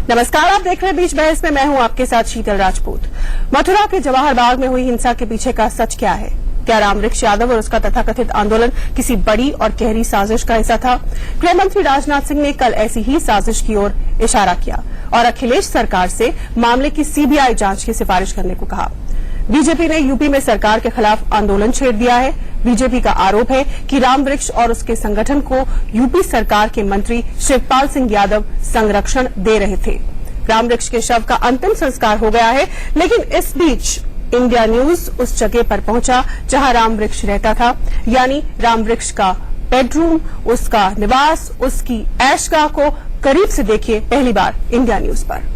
नमस्कार, आप देख रहे हैं बीच बहस में। मैं हूं आपके साथ शीतल राजपूत। मथुरा के जवाहर बाग में हुई हिंसा के पीछे का सच क्या है? क्या रामवृक्ष यादव और उसका तथाकथित आंदोलन किसी बड़ी और गहरी साजिश का हिस्सा था? गृह मंत्री राजनाथ सिंह ने कल ऐसी ही साजिश की ओर इशारा किया और अखिलेश सरकार से मामले की सीबीआई जांच की सिफारिश करने को कहा। बीजेपी ने यूपी में सरकार के खिलाफ आंदोलन छेड़ दिया है। बीजेपी का आरोप है कि रामवृक्ष और उसके संगठन को यूपी सरकार के मंत्री शिवपाल सिंह यादव संरक्षण दे रहे थे। रामवृक्ष के शव का अंतिम संस्कार हो गया है, लेकिन इस बीच इंडिया न्यूज उस जगह पर पहुंचा जहां रामवृक्ष रहता था, यानी रामवृक्ष का बेडरूम, उसका निवास, उसकी ऐशगाह को करीब से देखिए पहली बार इंडिया न्यूज पर।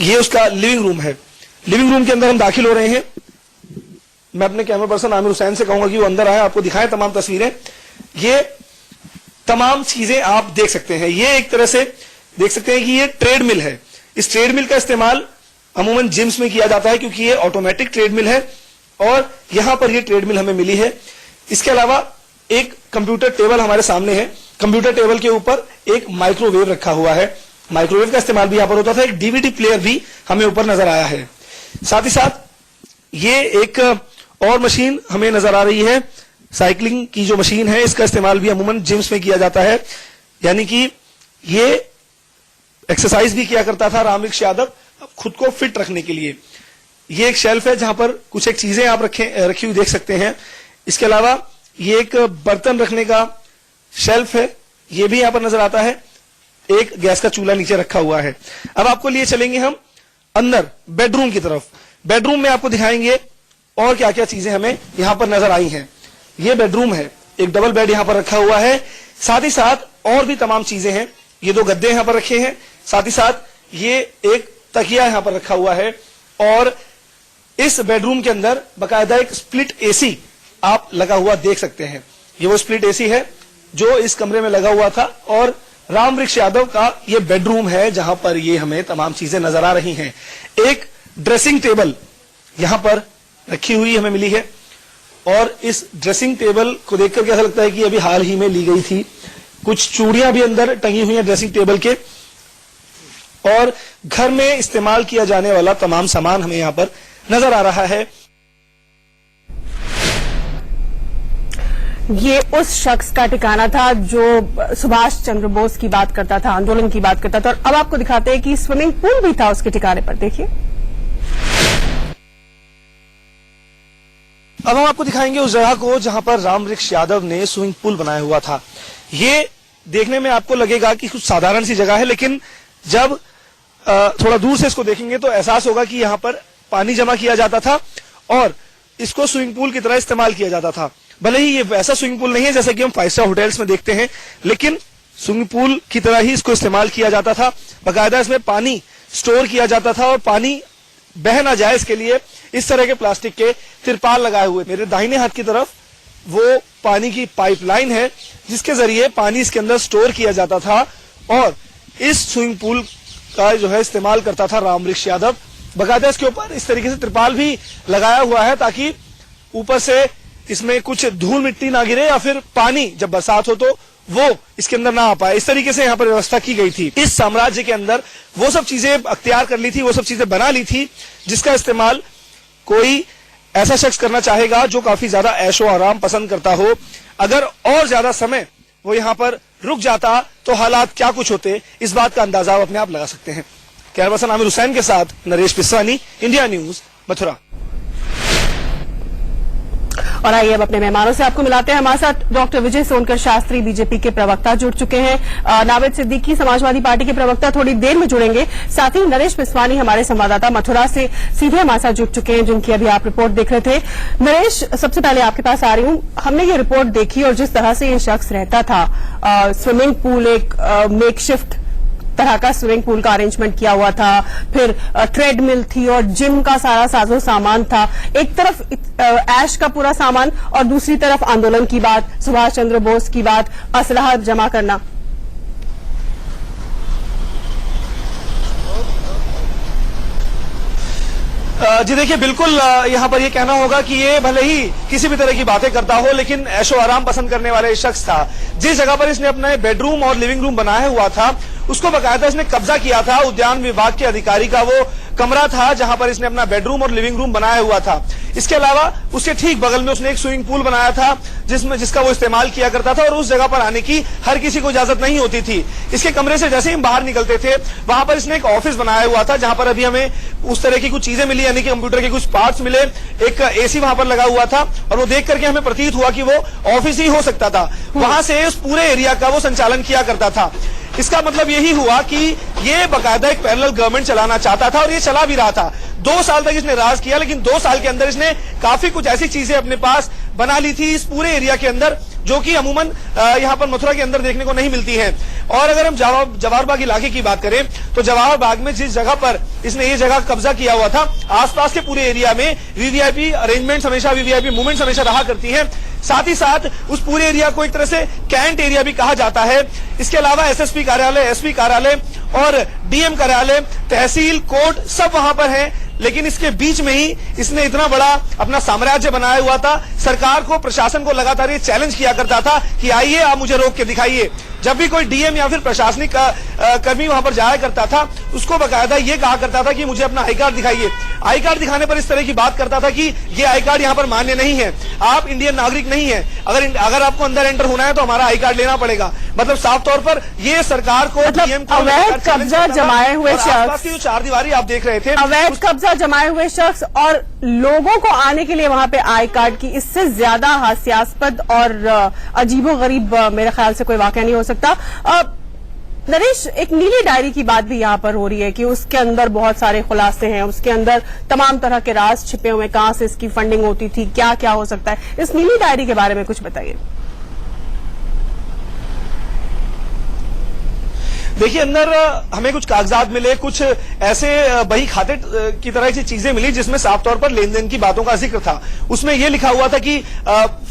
ये उसका लिविंग रूम है। लिविंग रूम के अंदर हम दाखिल हो रहे हैं। मैं अपने कैमरा पर्सन आमिर हुसैन से कहूंगा कि वो अंदर आए, आपको दिखाएं तमाम तस्वीरें। ये तमाम चीजें आप देख सकते हैं। ये एक तरह से देख सकते हैं कि ये ट्रेडमिल है। इस ट्रेडमिल का इस्तेमाल अमूमन जिम्स में किया जाता है क्योंकि ये ऑटोमेटिक ट्रेडमिल है और यहां पर ये ट्रेडमिल हमें मिली है। इसके अलावा एक कंप्यूटर टेबल हमारे सामने है। कंप्यूटर टेबल के ऊपर एक माइक्रोवेव रखा हुआ है। माइक्रोवेव का इस्तेमाल भी यहां पर होता था। एक डीवीडी प्लेयर भी हमें ऊपर नजर आया है। साथ ही साथ ये एक और मशीन हमें नजर आ रही है। साइकिलिंग की जो मशीन है, इसका इस्तेमाल भी अमूमन जिम्स में किया जाता है, यानी कि ये एक्सरसाइज भी किया करता था रामवृक्ष यादव खुद को फिट रखने के लिए। ये एक शेल्फ है जहां पर कुछ एक चीजें आप रखी हुई देख सकते हैं। इसके अलावा ये एक बर्तन रखने का शेल्फ है, ये भी यहां पर नजर आता है। एक गैस का चूल्हा नीचे रखा हुआ है। अब आपको लिए चलेंगे हम अंदर बेडरूम की तरफ। बेडरूम में आपको दिखाएंगे और क्या क्या चीजें हमें यहां पर नजर आई हैं। ये बेडरूम है, एक डबल बेड यहां पर रखा हुआ है। साथ ही साथ और भी तमाम चीजें हैं। ये दो गद्दे यहां पर रखे हैं। साथ ही साथ ये एक तकिया यहां पर रखा हुआ है और इस बेडरूम के अंदर बाकायदा एक स्प्लिट एसी आप लगा हुआ देख सकते हैं। ये वो स्प्लिट एसी है जो इस कमरे में लगा हुआ था और रामवृक्ष यादव का ये बेडरूम है जहां पर ये हमें तमाम चीजें नजर आ रही हैं। एक ड्रेसिंग टेबल यहां पर रखी हुई हमें मिली है और इस ड्रेसिंग टेबल को देखकर कैसा लगता है कि अभी हाल ही में ली गई थी। कुछ चूड़ियां भी अंदर टंगी हुई हैं ड्रेसिंग टेबल के और घर में इस्तेमाल किया जाने वाला तमाम सामान हमें यहां पर नजर आ रहा है। ये उस शख्स का ठिकाना था जो सुभाष चंद्र बोस की बात करता था, आंदोलन की बात करता था। और अब आपको दिखाते हैं कि स्विमिंग पूल भी था उसके ठिकाने पर। देखिए, अब हम आपको दिखाएंगे उस जगह को जहां पर रामवृक्ष यादव ने स्विमिंग पूल बनाया हुआ था। ये देखने में आपको लगेगा कि कुछ साधारण सी जगह है, लेकिन जब थोड़ा दूर से इसको देखेंगे तो एहसास होगा कि यहां पर पानी जमा किया जाता था और इसको स्विमिंग पूल की तरह इस्तेमाल किया जाता था। भले ही ये वैसा स्विमिंग पूल नहीं है जैसे कि हम 5 स्टार होटल्स में देखते हैं, लेकिन स्विमिंग पूल की तरह ही इसको इस्तेमाल किया जाता था। बाकायदा इसमें पानी स्टोर किया जाता था और पानी बह ना जाए इसके लिए इस तरह के प्लास्टिक के तिरपाल लगाए हुए। मेरे दाहिने हाथ की तरफ वो पानी की पाइपलाइन है जिसके जरिए पानी इसके अंदर स्टोर किया जाता था और इस स्विमिंग पूल का जो है इस्तेमाल करता था रामवृक्ष यादव। बाकायदा इसके ऊपर इस तरीके से तिरपाल भी लगाया हुआ है ताकि ऊपर से इसमें कुछ धूल मिट्टी ना गिरे या फिर पानी जब बरसात हो तो वो इसके अंदर ना आ पाए। इस तरीके से यहाँ पर व्यवस्था की गई थी। इस साम्राज्य के अंदर वो सब चीजें अख्तियार कर ली थी, वो सब चीजें बना ली थी जिसका इस्तेमाल कोई ऐसा शख्स करना चाहेगा जो काफी ज्यादा ऐशो आराम पसंद करता हो। अगर और ज्यादा समय वो यहाँ पर रुक जाता तो हालात क्या कुछ होते, इस बात का अंदाजा आप अपने आप लगा सकते हैं। कैमरा पर्सन आमिर हुसैन के साथ नरेश पिस्वानी, इंडिया न्यूज, मथुरा। और आइए अब अपने मेहमानों से आपको मिलाते हैं। हमारे साथ डॉक्टर विजय सोनकर शास्त्री, बीजेपी के प्रवक्ता, जुड़ चुके हैं। नावेद सिद्दीकी, समाजवादी पार्टी के प्रवक्ता, थोड़ी देर में जुड़ेंगे। साथ ही नरेश पिस्वानी, हमारे संवाददाता मथुरा से सीधे हमारे साथ जुड़ चुके हैं, जिनकी अभी आप रिपोर्ट देख रहे थे। नरेश, सबसे पहले आपके पास आ रही हूं। हमने ये रिपोर्ट देखी और जिस तरह से ये शख्स रहता था, स्विमिंग पूल एक मेकशिफ्ट तरह का स्विमिंग पूल का अरेंजमेंट किया हुआ था, फिर ट्रेडमिल थी और जिम का सारा साजो सामान था। एक तरफ ऐश का पूरा सामान और दूसरी तरफ आंदोलन की बात, सुभाष चंद्र बोस की बात, असलहा जमा करना। जी देखिए, बिल्कुल यहाँ पर ये कहना होगा कि ये भले ही किसी भी तरह की बातें करता हो, लेकिन ऐशो आराम पसंद करने वाले शख्स था। जिस जगह पर इसने अपना बेडरूम और लिविंग रूम बनाया हुआ था, उसको बकायदा इसने कब्जा किया था। उद्यान विभाग के अधिकारी का वो कमरा था जहां पर इसने अपना बेडरूम और लिविंग रूम बनाया हुआ था। इसके अलावा उसके ठीक बगल में उसने एक स्विमिंग पूल बनाया था जिसका वो इस्तेमाल किया करता था, और उस जगह पर आने की हर किसी को इजाजत नहीं होती थी। इसके कमरे से जैसे ही हम बाहर निकलते थे, वहां पर इसने एक ऑफिस बनाया हुआ था जहां पर अभी हमें उस तरह की कुछ चीजें मिली, यानी कि कंप्यूटर के कुछ पार्ट्स मिले, एक एसी वहां पर लगा हुआ था, और वो देख करके हमें प्रतीत हुआ कि वो ऑफिस ही हो सकता था। वहां से उस पूरे एरिया का वो संचालन किया करता था। इसका मतलब यही हुआ कि ये बकायदा एक पैरेलल गवर्नमेंट चलाना चाहता था, और ये चला भी रहा था। 2 साल तक इसने राज किया, लेकिन 2 साल के अंदर इसने काफी कुछ ऐसी चीजें अपने पास बना ली थी इस पूरे एरिया के अंदर, जो कि अमूमन यहाँ पर मथुरा के अंदर देखने को नहीं मिलती हैं। और अगर हम जवाहर बाग इलाके की बात करें, तो जवाहर बाग में जिस जगह पर इसने ये जगह कब्जा किया हुआ था, आसपास के पूरे एरिया में वीवीआईपी अरेंजमेंट्स हमेशा, वीवीआईपी मूवमेंट्स हमेशा रहा करती हैं। साथ ही साथ उस पूरे एरिया को एक तरह से कैंट एरिया भी कहा जाता है। इसके अलावा एसएसपी कार्यालय, एसपी कार्यालय और डीएम कार्यालय, तहसील, कोर्ट सब वहां पर हैं। लेकिन इसके बीच में ही इसने इतना बड़ा अपना साम्राज्य बनाया हुआ था। सरकार को, प्रशासन को लगातार ये चैलेंज किया करता था कि आइए आप मुझे रोक के दिखाइए। जब भी कोई डीएम या फिर प्रशासनिक कर्मी वहां पर जाया करता था, उसको बकायदा ये कहा करता था कि मुझे अपना आई कार्ड दिखाइए। आई कार्ड दिखाने पर इस तरह की बात करता था कि ये आई कार्ड यहाँ पर मान्य नहीं है, आप इंडियन नागरिक नहीं है, अगर आपको अंदर एंटर होना है तो हमारा आई कार्ड लेना पड़ेगा। मतलब साफ तौर पर ये सरकार को, डीएम को अवैध कब्जा जमाए हुए शख्स, जो चारदीवारी आप देख रहे थे, अवैध कब्जा जमाए हुए शख्स और लोगों को आने के लिए वहां पे आई कार्ड की, इससे ज्यादा हास्यास्पद और अजीबोगरीब मेरे ख्याल से कोई वाकया नहीं हो सकता। नरेश, एक नीली डायरी की बात भी यहाँ पर हो रही है कि उसके अंदर बहुत सारे खुलासे हैं, उसके अंदर तमाम तरह के राज छिपे हुए, कहां से इसकी फंडिंग होती थी, क्या क्या हो सकता है। इस नीली डायरी के बारे में कुछ बताइए। देखिए, अंदर हमें कुछ कागजात मिले, कुछ ऐसे बही खाते की तरह की चीजें मिली जिसमें साफ तौर पर लेन देन की बातों का जिक्र था। उसमें यह लिखा हुआ था कि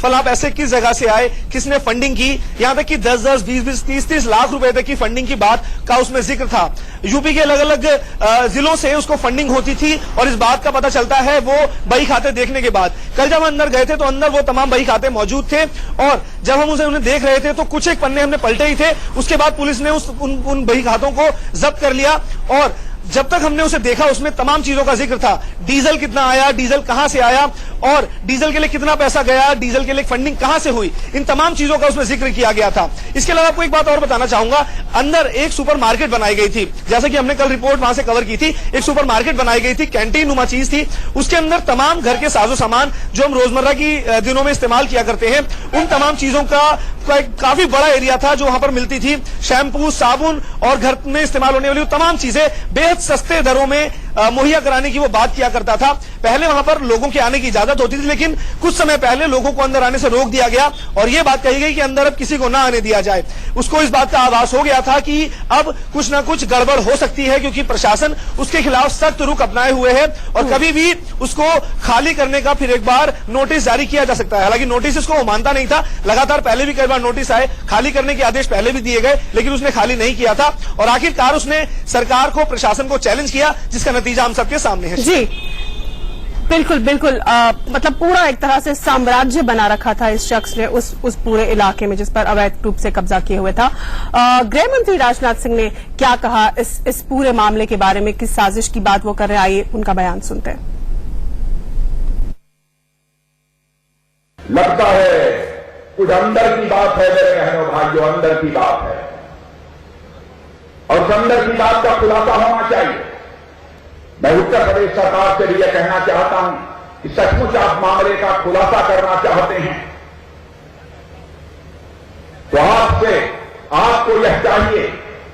फला पैसे किस जगह से आए, किसने फंडिंग की, यहां तक कि 10-10, 20-20, 30-30 लाख रुपए तक की फंडिंग की बात का उसमें जिक्र था। यूपी के अलग अलग जिलों से उसको फंडिंग होती थी, और इस बात का पता चलता है वो बही खाते देखने के बाद। कल जब हम अंदर गए थे तो अंदर वो तमाम बही खाते मौजूद थे, और जब हम उन्हें देख रहे थे तो कुछ एक पन्ने हमने पलटे ही थे। उसके बाद पुलिस ने उन बही खातों को जब्त कर लिया, और जब तक हमने उसे देखा उसमें तमाम चीजों का जिक्र था। डीजल कितना आया, डीजल कहां से आया, और डीजल के लिए कितना पैसा गया, डीजल के लिए फंडिंग कहां से हुई, इन तमाम चीजों का उसमें जिक्र किया गया था। इसके अलावा आपको एक बात और बताना चाहूंगा, अंदर एक सुपर मार्केट बनाई गई थी, जैसा कि हमने कल रिपोर्ट वहां से कवर की थी। एक सुपर मार्केट बनाई गई थी, कैंटीन नुमा चीज थी। उसके अंदर तमाम घर के साजो सामान जो हम रोजमर्रा की दिनों में इस्तेमाल किया करते हैं, उन तमाम चीजों का काफी बड़ा एरिया था जो वहां पर मिलती थी। शैम्पू, साबुन और घर में इस्तेमाल होने वाली तमाम चीजें बेहद सस्ते दरों में मुहैया कराने की वो बात किया करता था। पहले वहां पर लोगों के आने की इजाजत होती थी, लेकिन कुछ समय पहले लोगों को अंदर आने से रोक दिया गया, और यह बात कही गई कि अंदर अब किसी को ना आने दिया जाए। उसको इस बात का आभास हो गया था कि अब कुछ ना कुछ गड़बड़ हो सकती है, क्योंकि प्रशासन उसके खिलाफ सख्त रुख अपनाए हुए है, और कभी भी उसको खाली करने का फिर एक बार नोटिस जारी किया जा सकता है। हालांकि नोटिस इसको वो मानता नहीं था, लगातार पहले भी कई बार नोटिस आए, खाली करने के आदेश पहले भी दिए गए, लेकिन उसने खाली नहीं किया था, और आखिरकार उसने सरकार को, प्रशासन को चैलेंज किया, जिसका नतीजा हम सबके सामने है। जी बिल्कुल बिल्कुल, मतलब पूरा एक तरह से साम्राज्य बना रखा था इस शख्स ने उस पूरे इलाके में जिस पर अवैध रूप से कब्जा किए हुए था। गृह मंत्री राजनाथ सिंह ने क्या कहा इस पूरे मामले के बारे में, किस साजिश की बात वो कर रहे हैं, आइए उनका बयान सुनते हैं। लगता है कुछ अंदर की बात है मेरे बहनों भाइयों, अंदर की बात है, और उस अंदर की बात का खुलासा होना चाहिए। मैं उत्तर प्रदेश सरकार से भी यह कहना चाहता हूं कि सचमुच आप मामले का खुलासा करना चाहते हैं तो आपको यह चाहिए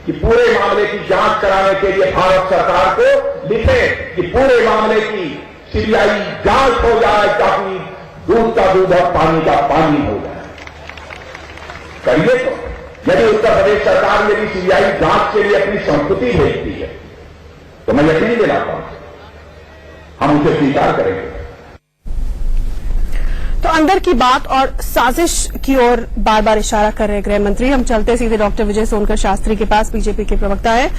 कि पूरे मामले की जांच कराने के लिए भारत सरकार को लिखे कि पूरे मामले की सीबीआई जांच हो जाए, ताकि दूध का दूध और पानी का पानी हो जाए। करिए तो। यदि उत्तर प्रदेश सरकार यदि सीबीआई जांच के लिए अपनी संस्कृति भेजती है तो मैं यकीन दिलाता हूं हम उसे स्वीकार करेंगे। तो अंदर की बात और साजिश की ओर बार बार इशारा कर रहे गृह मंत्री। हम चलते सीधे डॉक्टर विजय सोनकर शास्त्री के पास, बीजेपी के प्रवक्ता है।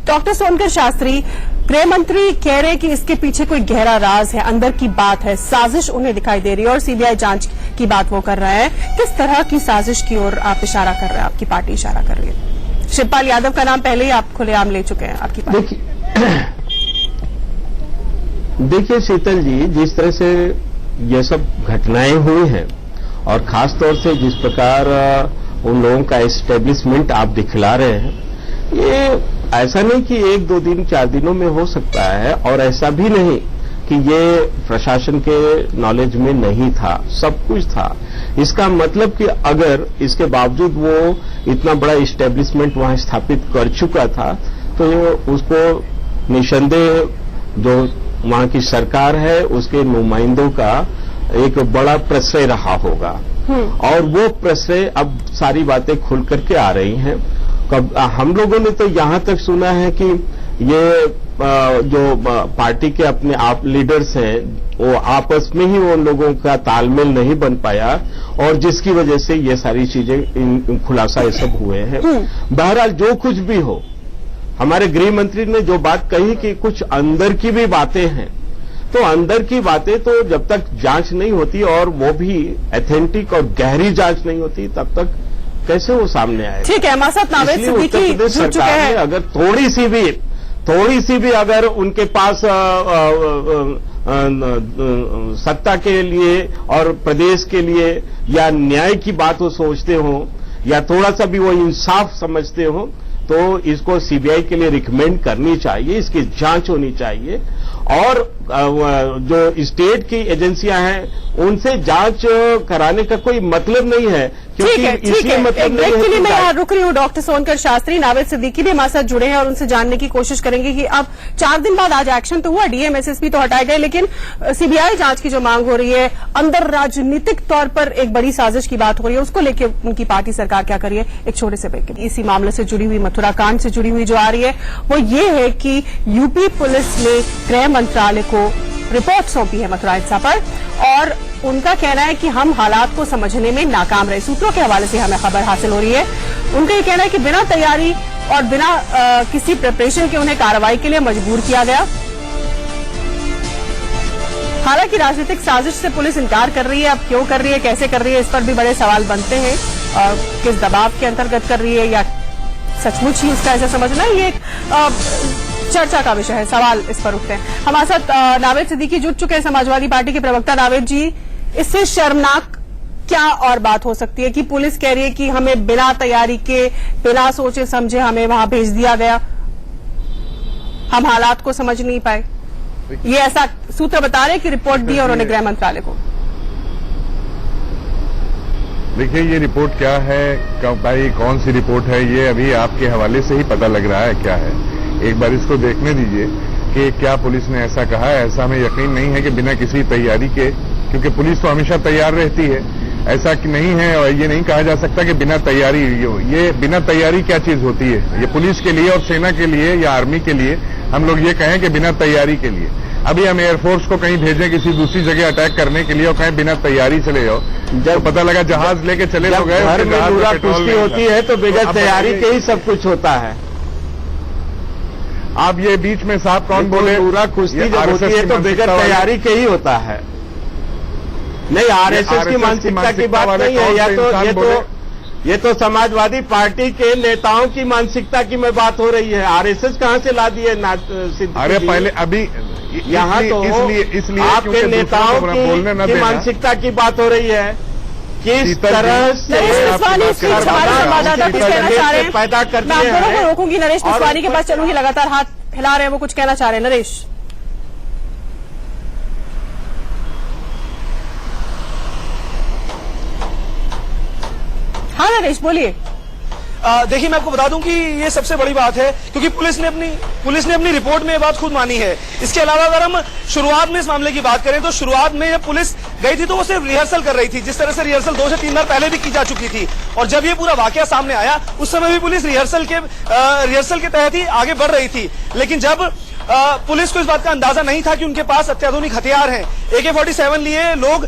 डॉक्टर सोनकर शास्त्री, गृह मंत्री कह रहे हैं कि इसके पीछे कोई गहरा राज है, अंदर की बात है, साजिश उन्हें दिखाई दे रही है और सीबीआई जांच की बात वो कर रहे हैं। किस तरह की साजिश की ओर आप इशारा कर रहे हैं, आपकी पार्टी इशारा कर रही है? शिवपाल यादव का नाम पहले ही आप खुलेआम ले चुके हैं आपकी पार्टी। देखिए शीतल जी, जिस तरह से ये सब घटनाएं हुई हैं और खास तौर से जिस प्रकार उन लोगों का एस्टेब्लिशमेंट आप दिखला रहे हैं, ये ऐसा नहीं कि 1, 2 दिन 4 दिनों में हो सकता है और ऐसा भी नहीं कि ये प्रशासन के नॉलेज में नहीं था, सब कुछ था। इसका मतलब कि अगर इसके बावजूद वो इतना बड़ा एस्टेब्लिशमेंट वहां स्थापित कर चुका था तो उसको निसंदेह जो वहां की सरकार है उसके नुमाइंदों का एक बड़ा प्रश्रय रहा होगा और वो प्रश्रय अब सारी बातें खुल करके आ रही हैं। हम लोगों ने तो यहां तक सुना है कि ये जो पार्टी के अपने आप लीडर्स हैं वो आपस में ही उन लोगों का तालमेल नहीं बन पाया और जिसकी वजह से ये सारी चीजें खुलासा ये सब हुए हैं। बहरहाल जो कुछ भी हो, हमारे गृह मंत्री ने जो बात कही कि कुछ अंदर की भी बातें हैं, तो अंदर की बातें तो जब तक जांच नहीं होती और वो भी ऑथेंटिक और गहरी जांच नहीं होती तब तक कैसे वो सामने आए। ठीक है, हमारे साथ नावेद सिद्दीकी जुड़ चुके हैं। अगर थोड़ी सी भी अगर उनके पास सत्ता के लिए और प्रदेश के लिए या न्याय की बात वो सोचते हो या थोड़ा सा भी वो इंसाफ समझते हो तो इसको सीबीआई के लिए रिकमेंड करनी चाहिए, इसकी जांच होनी चाहिए और जो स्टेट की एजेंसियां हैं उनसे जांच कराने का कोई मतलब नहीं है क्योंकि इसलिए मतलब नहीं है। के लिए मैं यहाँ रुक रही हूँ। डॉक्टर सोनकर शास्त्री, नावेद सिद्दीकी भी हमारे साथ जुड़े हैं और उनसे जानने की कोशिश करेंगे कि अब 4 दिन बाद आज एक्शन तो हुआ, डीएम एसएसपी तो हटाए गए, लेकिन सीबीआई जांच की जो मांग हो रही है, अंदर राजनीतिक तौर पर एक बड़ी साजिश की बात हो रही है, उसको लेकर उनकी पार्टी सरकार क्या कर रही है? एक छोटे से ब्रेक। इसी मामले से जुड़ी हुई, मथुरा कांड से जुड़ी हुई जो आ रही है वो ये है कि यूपी पुलिस ने गृह मंत्रालय को रिपोर्ट सौंपी है मथुरा हिंसा पर और उनका कहना है कि हम हालात को समझने में नाकाम रहे। सूत्रों के हवाले से हमें खबर हासिल हो रही है। उनका ये कहना है कि बिना तैयारी और बिना किसी प्रिपरेशन के उन्हें कार्रवाई के लिए मजबूर किया गया। हालांकि राजनीतिक साजिश से पुलिस इनकार कर रही है। अब क्यों कर रही है, कैसे कर रही है, इस पर भी बड़े सवाल बनते हैं। किस दबाव के अंतर्गत कर रही है या सचमुच ही इसका ऐसा समझना, ये चर्चा का विषय है, सवाल इस पर उठते हैं। हमारे साथ नावेद सिद्दीकी जुड़ चुके हैं, समाजवादी पार्टी के प्रवक्ता। नावेद जी, इससे शर्मनाक क्या और बात हो सकती है कि पुलिस कह रही है कि हमें बिना तैयारी के, बिना सोचे समझे हमें वहां भेज दिया गया, हम हालात को समझ नहीं पाए। ये ऐसा सूत्र बता रहे हैं कि रिपोर्ट दी उन्होंने गृह मंत्रालय को। देखिए ये रिपोर्ट क्या है, भाई कौन सी रिपोर्ट है, ये अभी आपके हवाले से ही पता लग रहा है क्या है। एक बार इसको देखने दीजिए कि क्या पुलिस ने ऐसा कहा है। ऐसा हमें यकीन नहीं है कि बिना किसी तैयारी के, क्योंकि पुलिस तो हमेशा तैयार रहती है, ऐसा कि नहीं है और ये नहीं कहा जा सकता कि बिना तैयारी। ये बिना तैयारी क्या चीज होती है? ये पुलिस के लिए और सेना के लिए या आर्मी के लिए हम लोग ये कहें कि बिना तैयारी के लिए। अभी हम एयरफोर्स को कहीं भेजें किसी दूसरी जगह अटैक करने के लिए और कहें बिना तैयारी चले जाओ, जब पता लगा जहाज लेके चले तो गए। घर में पूरा कुश्ती होती है तो बगैर तैयारी के ही सब कुछ होता है। आप ये बीच में साहब कौन बोले? पूरा कुश्ती जब होती है तो बगैर तैयारी के ही होता है। नहीं, आरएसएस की मानसिकता की बात नहीं है, ये तो समाजवादी पार्टी के नेताओं की मानसिकता की मैं बात हो रही है। आरएसएस कहां से ला दी है? अरे पहले अभी यहाँ तो इसलिए आपके नेताओं की मानसिकता की बात हो रही है। किस तरह से पैदा करते हैं। मैं आपको रोकूंगी, नरेश तिवारी के पास चलूंगी, लगातार हाथ हिला रहे हैं, वो कुछ कहना चाह रहे हैं। नरेश, हाँ नरेश बोलिए। देखिए मैं आपको बता दूं कि ये सबसे बड़ी बात है क्योंकि पुलिस ने अपनी रिपोर्ट में ये बात खुद मानी है। इसके अलावा अगर हम शुरुआत में इस मामले की बात करें तो शुरुआत में जब पुलिस गई थी तो वो सिर्फ रिहर्सल कर रही थी, जिस तरह से रिहर्सल 2 से 3 बार पहले भी की जा चुकी थी। और जब ये पूरा वाकया सामने आया उस समय भी पुलिस रिहर्सल के तहत ही आगे बढ़ रही थी। लेकिन जब पुलिस को इस बात का अंदाजा नहीं था कि उनके पास अत्याधुनिक हथियार हैं। AK-47 लिए लोग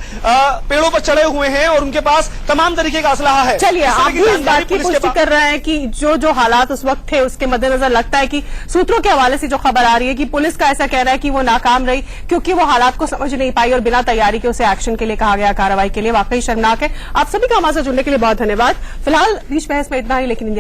पेड़ों पर चढ़े हुए हैं और उनके पास तमाम तरीके का असलाहा है। चलिए, आप भी इस बात की पुलिस के पुष्टि पास कर रहे हैं कि जो हालात उस वक्त थे उसके मद्देनजर लगता है कि सूत्रों के हवाले से जो खबर आ रही है कि पुलिस का ऐसा कह रहा है कि वो नाकाम रही क्योंकि वो हालात को समझ नहीं पाई और बिना तैयारी के उसे एक्शन के लिए कहा गया, कार्रवाई के लिए। वाकई शर्मनाक है। आप सभी का हमारे साथ जुड़ने के लिए बहुत धन्यवाद। फिलहाल बीच बहस में इतना ही, लेकिन